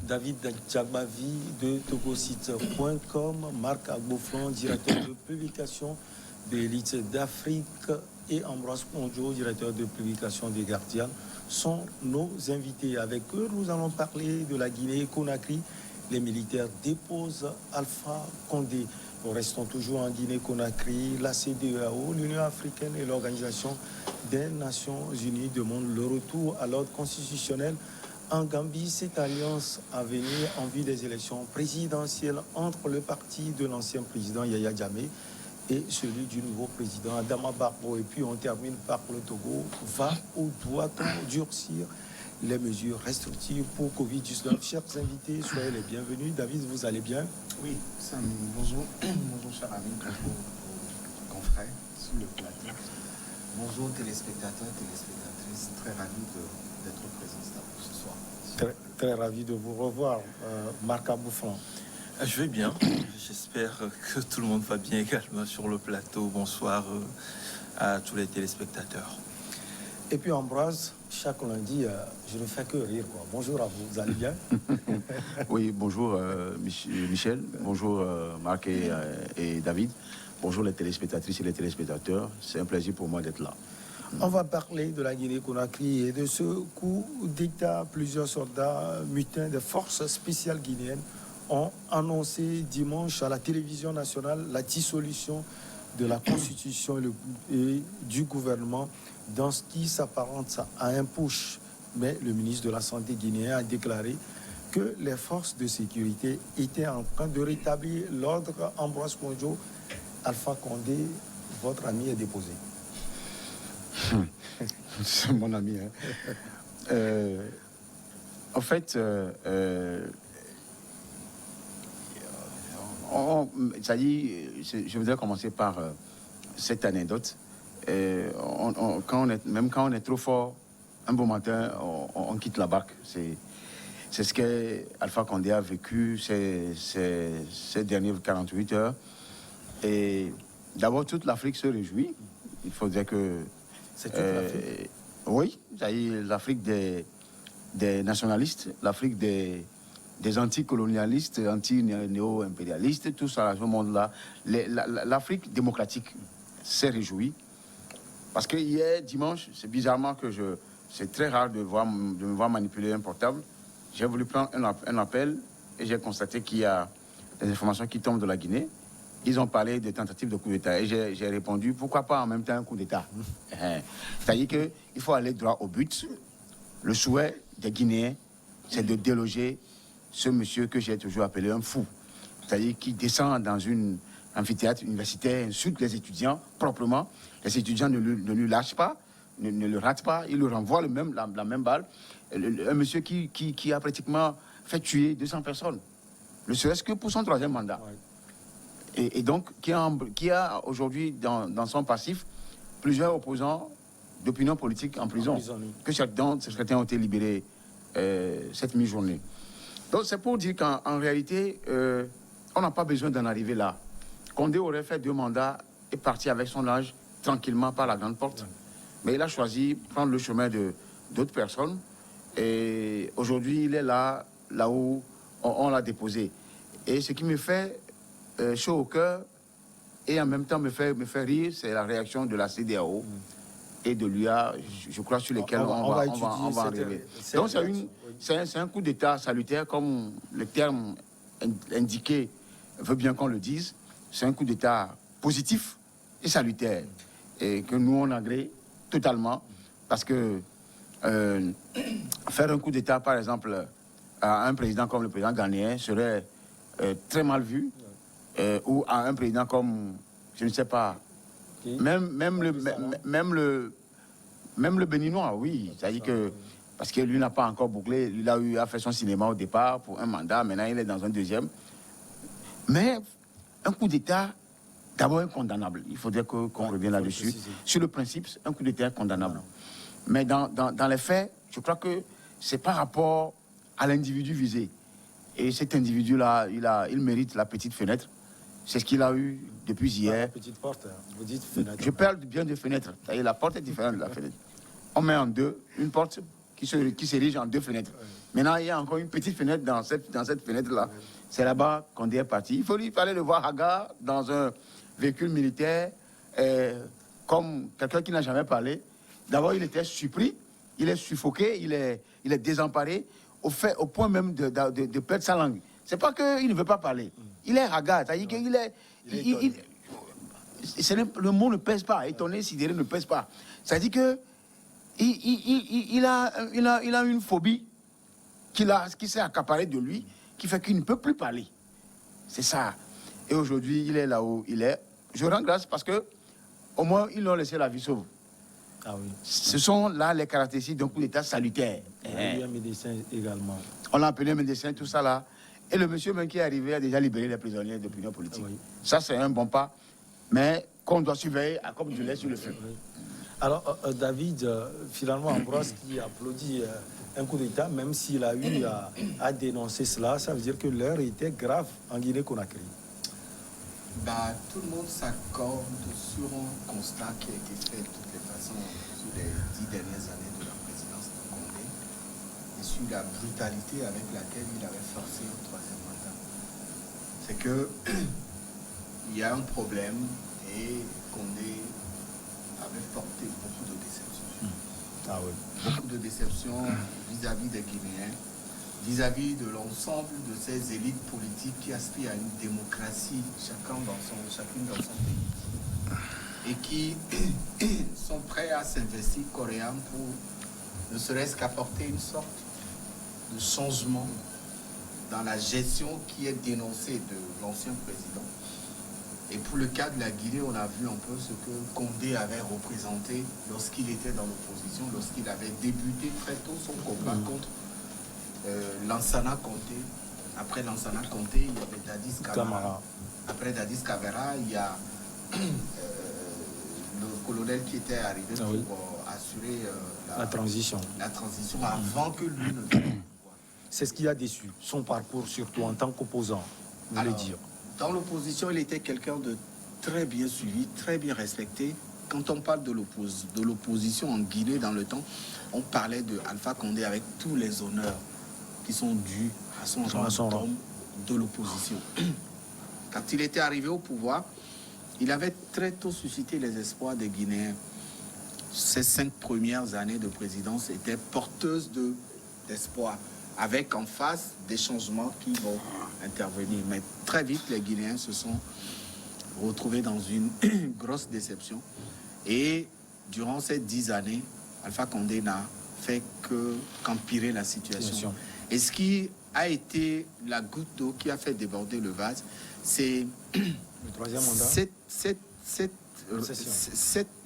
David Djagbavi de togosite.com, Marc Agboflan, directeur de publication de l'élite d'Afrique, et Ambroise Ponjo, directeur de publication des Gardiens, sont nos invités. Avec eux, nous allons parler de la Guinée-Conakry. Les militaires déposent Alpha Condé. Nous restons toujours en Guinée-Conakry. La CEDEAO, l'Union africaine et l'Organisation des Nations Unies demandent le retour à l'ordre constitutionnel en Gambie. Cette alliance à venir en vue des élections présidentielles entre le parti de l'ancien président Yaya Jammeh et celui du nouveau président Adama Barrow. Et puis on termine par le Togo. Va ou doit-on durcir les mesures restrictives pour Covid-19? Chers invités, soyez les bienvenus. David, vous allez bien? Oui, bonjour. Bonjour, chers amis, bonjour aux confrères sur le plateau. Bonjour, téléspectateurs, téléspectatrices. Très ravi d'être présent ce soir. Très ravi de vous revoir, Marc Agboflan. Je vais bien. J'espère que tout le monde va bien également sur le plateau. Bonsoir à tous les téléspectateurs. Et puis Ambroise, chaque lundi, je ne fais que rire, quoi. Bonjour à vous, vous allez bien? Oui, bonjour Michel, bonjour Marc et David, bonjour les téléspectatrices et les téléspectateurs, c'est un plaisir pour moi d'être là. On va parler de la Guinée-Conakry et de ce coup d'État. Plusieurs soldats mutins des forces spéciales guinéennes ont annoncé dimanche à la télévision nationale la dissolution de la Constitution et du gouvernement dans ce qui s'apparente à un push. Mais le ministre de la Santé guinéen a déclaré que les forces de sécurité étaient en train de rétablir l'ordre. Ambroise Ponjo, Alpha Condé, votre ami est déposé. C'est mon ami. Hein. En fait, ça dit, je voudrais commencer par cette anecdote. Quand on est trop fort, un beau matin, on quitte la barque. C'est ce que Alpha Condé a vécu ces dernières 48 heures. Et d'abord, toute l'Afrique se réjouit. Il faudrait que... C'est toute l'Afrique. Oui, l'Afrique des nationalistes, l'Afrique des anticolonialistes, anti-néo-impérialistes, tout ça, ce monde-là. L'Afrique démocratique s'est réjouie. Parce que hier, dimanche, c'est bizarrement que c'est très rare de me voir manipuler un portable. J'ai voulu prendre un appel et j'ai constaté qu'il y a des informations qui tombent de la Guinée. Ils ont parlé de tentatives de coup d'État. Et j'ai répondu, pourquoi pas en même temps un coup d'État? C'est-à-dire qu'il faut aller droit au but. Le souhait des Guinéens, c'est de déloger ce monsieur que j'ai toujours appelé un fou. C'est-à-dire qui descend dans une amphithéâtre universitaire, insulte les étudiants proprement. Les étudiants ne lui lâchent pas, ne le ratent pas, ils lui renvoient la même balle. Un monsieur qui a pratiquement fait tuer 200 personnes, ne serait-ce que pour son troisième mandat. Ouais. Et donc, qui a aujourd'hui dans son passif plusieurs opposants d'opinion politique en prison, que certains ont été libérés cette mi-journée. Donc, c'est pour dire qu'en réalité, on n'a pas besoin d'en arriver là. Condé aurait fait 2 mandats et parti avec son âge tranquillement par la grande porte. Ouais. Mais il a choisi de prendre le chemin d'autres personnes. Et aujourd'hui, il est là où on l'a déposé. Et ce qui me fait chaud au cœur et en même temps me fait rire, c'est la réaction de la CEDEAO et de l'UA, je crois, sur lesquels on va arriver. Donc c'est un coup d'État salutaire, comme le terme indiqué veut bien qu'on le dise. C'est un coup d'État positif et salutaire, et que nous on agrée totalement, parce que faire un coup d'État, par exemple, à un président comme le président ghanéen serait très mal vu, ou à un président comme, je ne sais pas, même le Béninois, oui, c'est-à-dire que, parce que lui n'a pas encore bouclé, il a fait son cinéma au départ pour un mandat, maintenant il est dans un deuxième. Mais un coup d'État, d'abord incondamnable. Il faudrait qu'on revienne là-dessus. Sur le principe, un coup d'État condamnable. Mais dans les faits, je crois que c'est par rapport à l'individu visé. Et cet individu-là, il mérite la petite fenêtre. C'est ce qu'il a eu depuis hier. La petite porte, vous dites fenêtre. Je parle bien de fenêtre. La porte est différente de la fenêtre. On met en deux, une porte qui s'érige en deux fenêtres. Maintenant, il y a encore une petite fenêtre dans cette fenêtre-là. C'est là-bas qu'on est parti. Il fallait le voir Haga dans un véhicule militaire, comme quelqu'un qui n'a jamais parlé. D'abord, il était surpris, il est suffoqué, il est désemparé, au point même de perdre sa langue. C'est pas qu'il ne veut pas parler. Il est Haga, c'est-à-dire qu'il est... le mot ne pèse pas, étonné, sidéré ne pèse pas. C'est-à-dire que il a une phobie qui s'est accaparée de lui, qui fait qu'il ne peut plus parler. C'est ça. Et aujourd'hui, il est là où il est. Je rends grâce parce que au moins, ils l'ont laissé la vie sauve. Ah oui. Ce sont là les caractéristiques d'un coup d'État salutaire. Il y a eu un médecin également. On l'a appelé médecin, tout ça là. Et le monsieur même qui est arrivé a déjà libéré les prisonniers d'opinion politique. Oui. Ça, c'est un bon pas, mais qu'on doit surveiller comme du lait sur le feu. Oui. Alors, David, finalement, Ambroise qui applaudit un coup d'État, même s'il a eu à dénoncer cela, ça veut dire que l'heure était grave en Guinée-Conakry. Bah, tout le monde s'accorde sur un constat qui a été fait de toutes les façons sur les 10 dernières années de la présidence de Condé et sur la brutalité avec laquelle il avait forcé un troisième mandat. C'est que il y a un problème et Condé avait porté beaucoup de déceptions. Ah oui. Beaucoup de déceptions vis-à-vis des Guinéens, vis-à-vis de l'ensemble de ces élites politiques qui aspirent à une démocratie, chacune dans son pays, et qui sont prêts à s'investir coréen pour ne serait-ce qu'apporter une sorte de changement dans la gestion qui est dénoncée de l'ancien président. Et pour le cas de la Guinée, on a vu un peu ce que Condé avait représenté lorsqu'il était dans l'opposition, lorsqu'il avait débuté très tôt son combat contre Lansana Conté. Après Lansana Conté, il y avait Dadis Camara. Après Dadis Camara, il y a le colonel qui était arrivé pour assurer la transition. La transition avant que lui ne soit au pouvoir. C'est ce qui a déçu, son parcours surtout en tant qu'opposant, vous voulez dire. Dans l'opposition, il était quelqu'un de très bien suivi, très bien respecté. Quand on parle de l'opposition en Guinée dans le temps, on parlait de Alpha Condé avec tous les honneurs qui sont dus à son rang de l'opposition. Quand il était arrivé au pouvoir, il avait très tôt suscité les espoirs des Guinéens. Ces 5 premières années de présidence étaient porteuses d'espoir, avec en face des changements qui vont intervenir. Mais très vite, les Guinéens se sont retrouvés dans une grosse déception. Et durant ces 10 années, Alpha Condé n'a fait qu'empirer la situation. Et ce qui a été la goutte d'eau qui a fait déborder le vase, c'est le troisième mandat. Cette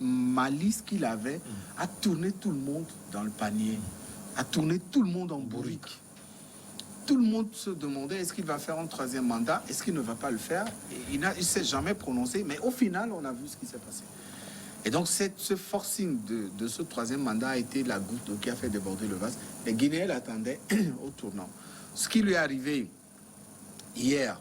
malice qu'il avait à tourner tout le monde dans le panier, à tourner tout le monde en bourrique. Tout le monde se demandait est-ce qu'il va faire un troisième mandat, est-ce qu'il ne va pas le faire. Il ne s'est jamais prononcé, mais au final, on a vu ce qui s'est passé. Et donc, ce forcing de ce troisième mandat a été la goutte d'eau qui a fait déborder le vase. Les Guinéens l'attendaient au tournant. Ce qui lui est arrivé hier,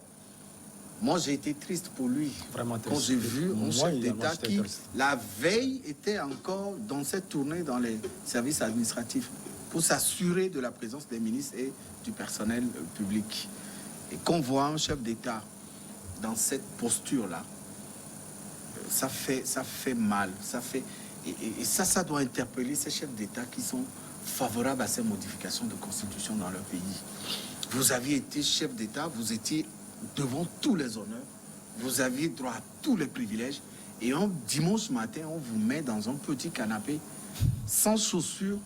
moi j'ai été triste pour lui. Vraiment triste. Quand j'ai vu un chef d'État qui, la veille, était encore dans cette tournée dans les services administratifs pour s'assurer de la présence des ministres et du personnel public. Et qu'on voit un chef d'État dans cette posture-là, ça fait mal. Et ça doit interpeller ces chefs d'État qui sont favorables à ces modifications de constitution dans leur pays. Vous aviez été chef d'État, vous étiez devant tous les honneurs, vous aviez droit à tous les privilèges, et un dimanche matin, on vous met dans un petit canapé, sans chaussures,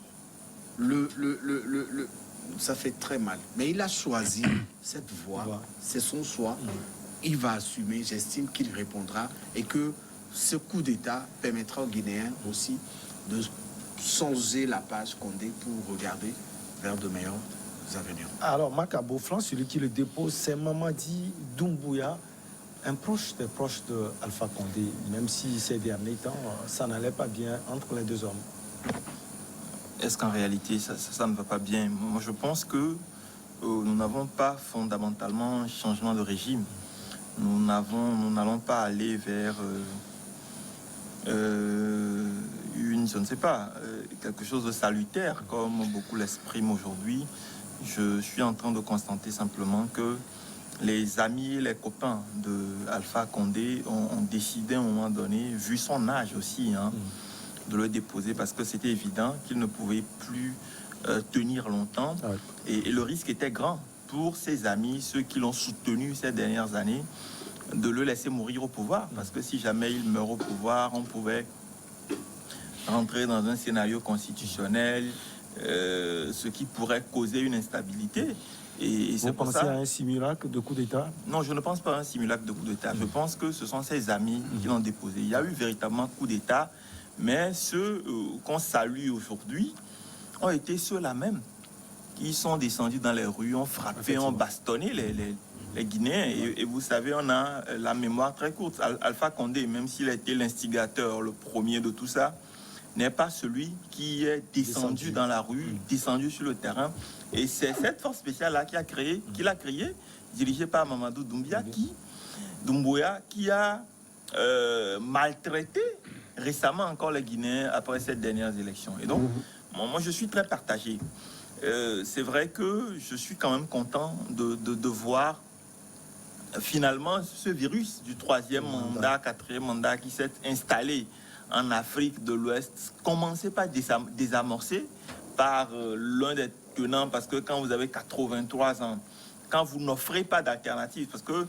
ça fait très mal. Mais il a choisi cette voie, c'est son choix, il va assumer, j'estime qu'il répondra, et que ce coup d'État permettra aux Guinéens aussi de changer la page Condé pour regarder vers de meilleurs avenirs. Alors, Marc Aboflan, celui qui le dépose, c'est Mamadi Doumbouya, un proche des proches de Alpha Condé, même si ces derniers temps, ça n'allait pas bien entre les deux hommes. Est-ce qu'en réalité, ça ne va pas bien? Moi, je pense que nous n'avons pas fondamentalement un changement de régime. Nous n'allons pas aller vers je ne sais pas, quelque chose de salutaire, comme beaucoup l'expriment aujourd'hui. Je suis en train de constater simplement que les amis et les copains de Alpha Condé ont décidé à un moment donné, vu son âge aussi, de le déposer parce que c'était évident qu'il ne pouvait plus tenir longtemps. Et le risque était grand pour ses amis, ceux qui l'ont soutenu ces dernières années, de le laisser mourir au pouvoir. Parce que si jamais il meurt au pouvoir, on pouvait rentrer dans un scénario constitutionnel, ce qui pourrait causer une instabilité. Et Vous pensez à un simulacre de coup d'État? Non, je ne pense pas à un simulacre de coup d'État. Je pense que ce sont ses amis qui l'ont déposé. Il y a eu véritablement coup d'État, mais ceux qu'on salue aujourd'hui ont été ceux-là même qui sont descendus dans les rues, ont frappé, ont bastonné les Guinéens. Et vous savez, on a la mémoire très courte. Alpha Condé, même s'il a été l'instigateur, le premier de tout ça, n'est pas celui qui est descendu dans la rue, descendu sur le terrain. Et c'est cette force spéciale-là qui l'a créée, dirigée par Mamadou Doumbouya, qui a maltraité récemment encore les Guinéens après ces dernières élections. Et donc, moi, je suis très partagé. C'est vrai que je suis quand même content de voir finalement ce virus du troisième mandat, quatrième mandat qui s'est installé en Afrique de l'Ouest, commencer par désamorcer par l'un des tenants, parce que quand vous avez 83 ans, quand vous n'offrez pas d'alternative, parce que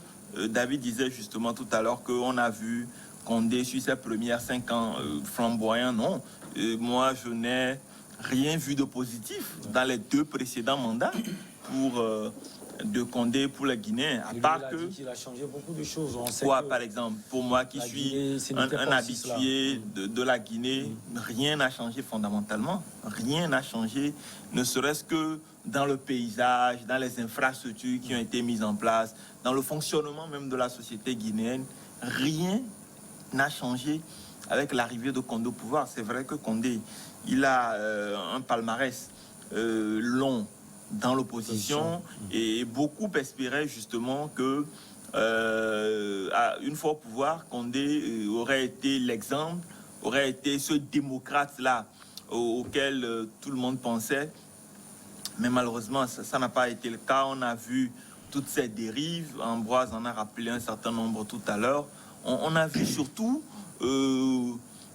David disait justement tout à l'heure qu'on a vu Condé sur ses premières 5 ans flamboyants, non. Moi, je n'ai rien vu de positif dans les 2 précédents mandats pour de Condé pour les Guinéens, à part que... Il a changé beaucoup de choses. On sait quoi, que par exemple, pour moi qui suis un habitué de la Guinée, rien n'a changé fondamentalement. Rien n'a changé, ne serait-ce que dans le paysage, dans les infrastructures qui ont été mises en place, dans le fonctionnement même de la société guinéenne. Rien n'a changé avec l'arrivée de Condé au pouvoir. C'est vrai que Condé, il a un palmarès long dans l'opposition et beaucoup espéraient justement que une fois au pouvoir, Condé aurait été l'exemple, aurait été ce démocrate-là auquel tout le monde pensait. Mais malheureusement, ça n'a pas été le cas. On a vu toutes ces dérives. Ambroise en a rappelé un certain nombre tout à l'heure. On a vu surtout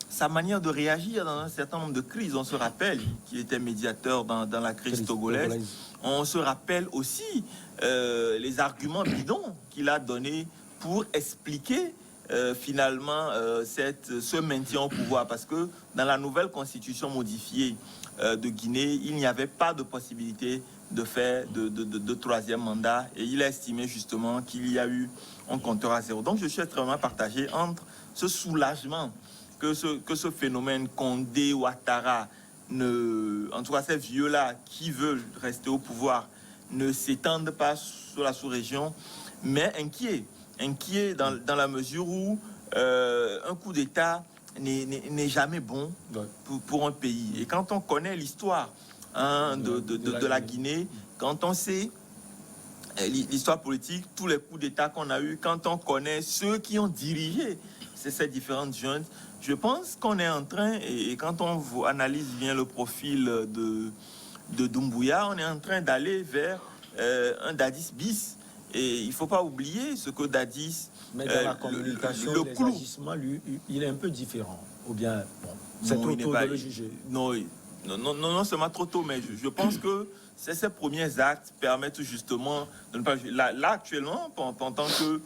sa manière de réagir dans un certain nombre de crises. On se rappelle qu'il était médiateur dans la crise togolaise. On se rappelle aussi les arguments bidons qu'il a donnés pour expliquer finalement ce maintien au pouvoir. Parce que dans la nouvelle constitution modifiée de Guinée, il n'y avait pas de possibilité de faire de troisième mandat. Et il a estimé justement qu'il y a eu un compteur à zéro. Donc je suis extrêmement partagé entre ce soulagement que ce phénomène Condé-Ouattara, en tout cas ces vieux-là qui veulent rester au pouvoir, ne s'étendent pas sur la sous-région, mais inquiet dans la mesure où un coup d'État n'est jamais bon pour un pays. Et quand on connaît l'histoire de la Guinée, quand on sait l'histoire politique, tous les coups d'État qu'on a eus, quand on connaît ceux qui ont dirigé ces différentes juntes, je pense qu'on est en train, et quand on analyse bien le profil de Doumbouya, on est en train d'aller vers un Dadis bis. Et il ne faut pas oublier ce que Dadis... Mais dans la communication, les agissements, lui, il est un peu différent. Ou bien, bon, c'est trop tôt de le juger. Non, c'est trop tôt, mais je pense que ces premiers actes permettent justement de ne pas... Là actuellement, pendant que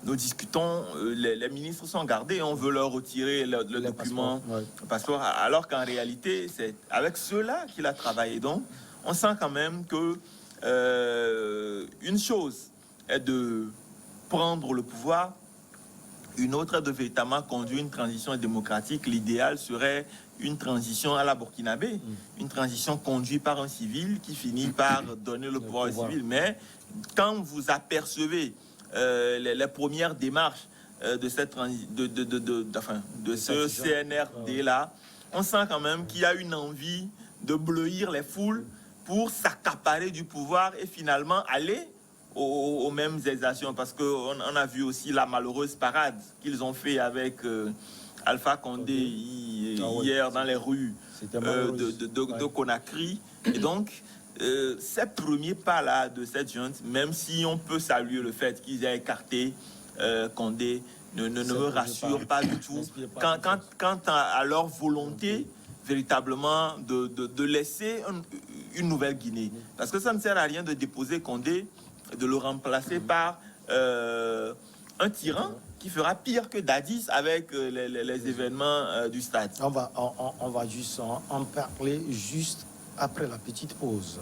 nous discutons, les ministres sont gardés, on veut leur retirer le document, passeport, alors qu'en réalité, c'est avec ceux-là qu'il a travaillé. Donc, on sent quand même que une chose est de prendre le pouvoir, une autre est de véritablement conduire une transition démocratique. L'idéal serait une transition à la burkinabé, une transition conduite par un civil qui finit par donner le pouvoir au civil. Mais quand vous apercevez les premières démarches de ce CNRD-là, on sent quand même qu'il y a une envie de bleuir les foules pour s'accaparer du pouvoir et finalement aller aux mêmes exactions. Parce qu'on a vu aussi la malheureuse parade qu'ils ont fait avec Alpha Condé hier dans les rues de Conakry. Et donc, ces premiers pas-là de cette junte, même si on peut saluer le fait qu'ils aient écarté Condé, ne me rassure pas du tout. Quant à leur volonté véritablement de laisser une nouvelle Guinée. Parce que ça ne sert à rien de déposer Condé, de le remplacer par un tyran qui fera pire que Dadis avec les événements du stade. On va juste en parler juste après la petite pause.